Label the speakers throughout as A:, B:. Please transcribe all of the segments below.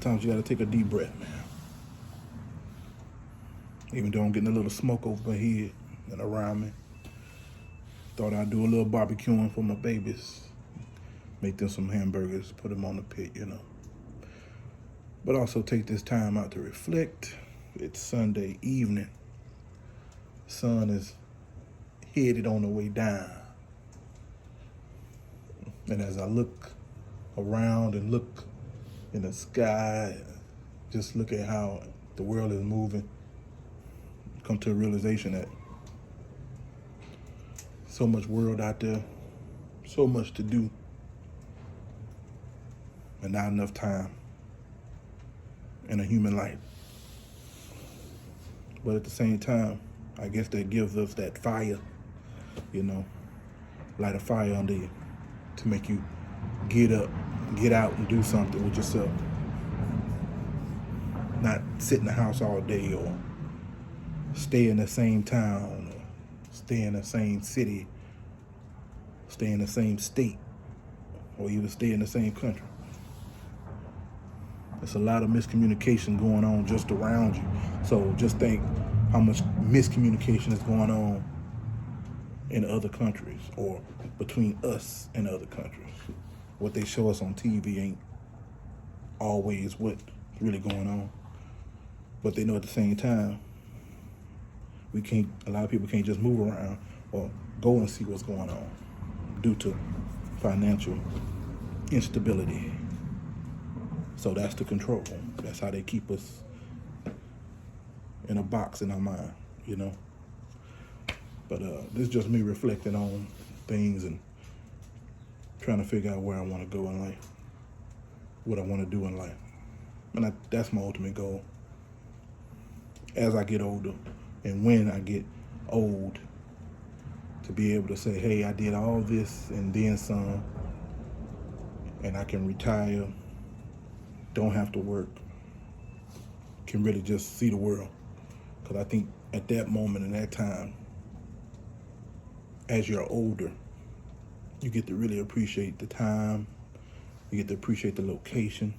A: sometimes you gotta take a deep breath, man. Even though I'm getting a little smoke over my head and around me, thought I'd do a little barbecuing for my babies. Make them some hamburgers, put them on the pit, But also take this time out to reflect. It's Sunday evening. Sun is headed on the way down. And as I look around and look in the sky, just look at how the world is moving, come to a realization that so much world out there, so much to do, and not enough time in a human life. But at the same time, I guess that gives us that fire, light a fire under you to make you get up, get out and do something with yourself. Not sit in the house all day or stay in the same town or stay in the same city, stay in the same state, or even stay in the same country. There's a lot of miscommunication going on just around you. So just think how much miscommunication is going on in other countries or between us and other countries. What they show us on TV ain't always what's really going on. But they know at the same time, a lot of people can't just move around or go and see what's going on due to financial instability. So that's the control. That's how they keep us in a box in our mind, But this is just me reflecting on things and trying to figure out where I want to go in life, what I want to do in life. And that's my ultimate goal. As I get older and when I get old, to be able to say, hey, I did all this and then some, and I can retire, don't have to work, can really just see the world. Because I think at that moment and that time, as you're older, you get to really appreciate the time, you get to appreciate the location,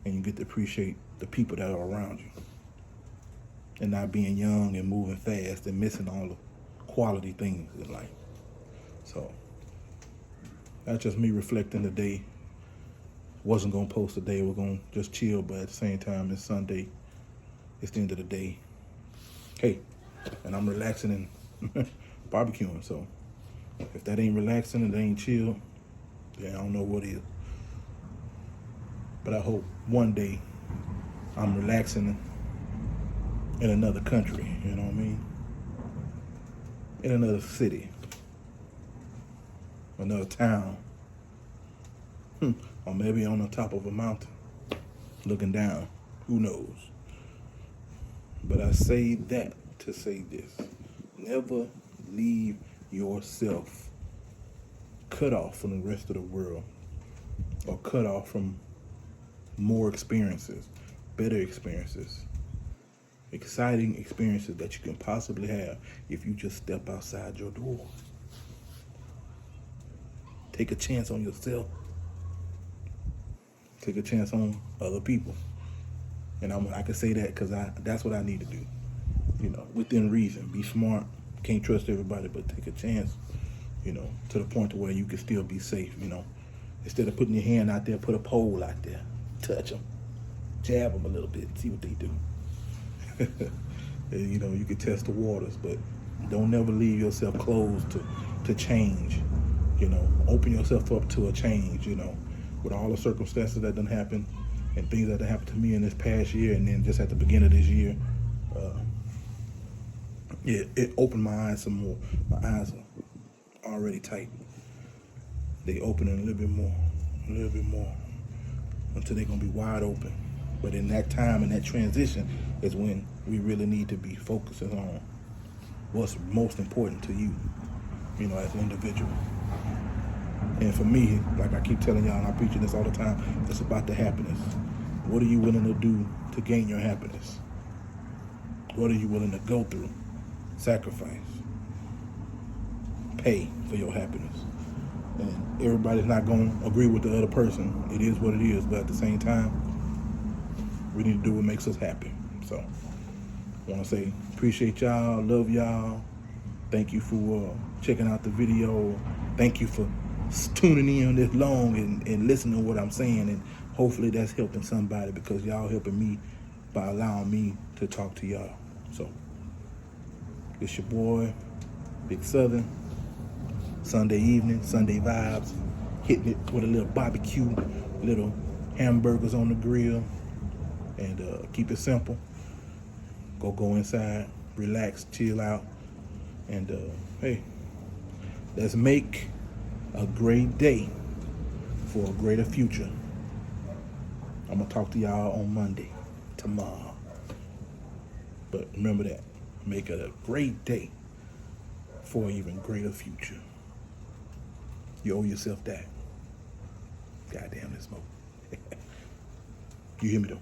A: and you get to appreciate the people that are around you. And not being young and moving fast and missing all the quality things in life. So that's just me reflecting the day. Wasn't gonna post today, we're gonna just chill, but at the same time, it's Sunday. It's the end of the day. Hey, and I'm relaxing and barbecuing, so if that ain't relaxing and that ain't chill, then I don't know what is. But I hope one day I'm relaxing in another country, you know what I mean? In another city, another town, or maybe on the top of a mountain, looking down, who knows? But I say that to say this: never leave yourself cut off from the rest of the world or cut off from more experiences, better experiences, exciting experiences that you can possibly have if you just step outside your door. Take a chance on yourself. Take a chance on other people. And I can say that because that's what I need to do. Within reason. Be smart. Can't trust everybody, but take a chance, to the point to where you can still be safe, Instead of putting your hand out there, put a pole out there. Touch them. Jab them a little bit. See what they do. You can test the waters, but don't never leave yourself closed to change. Open yourself up to a change, with all the circumstances that done happened and things that happened to me in this past year and then just at the beginning of this year. It opened my eyes some more. My eyes are already tight. They opening a little bit more, until they're gonna be wide open. But in that time, in that transition, is when we really need to be focusing on what's most important to you, as an individual. And for me, like I keep telling y'all, and I preach this all the time, it's about the happiness. What are you willing to do to gain your happiness? What are you willing to go through? Sacrifice. Pay for your happiness. And everybody's not going to agree with the other person. It is what it is, but at the same time, We need to do what makes us happy. So I want to say appreciate y'all, love y'all. Thank you for checking out the video. Thank you for tuning in this long and listening to what I'm saying. And hopefully that's helping somebody, because y'all helping me by allowing me to talk to y'all. So it's your boy, Big Southern. Sunday evening, Sunday vibes. Hitting it with a little barbecue, little hamburgers on the grill. And keep it simple. Go inside, relax, chill out. And hey, let's make a great day for a greater future. I'm gonna talk to y'all on Monday, tomorrow. But remember that, make it a great day for an even greater future. You owe yourself that. Goddamn this smoke. You hear me though?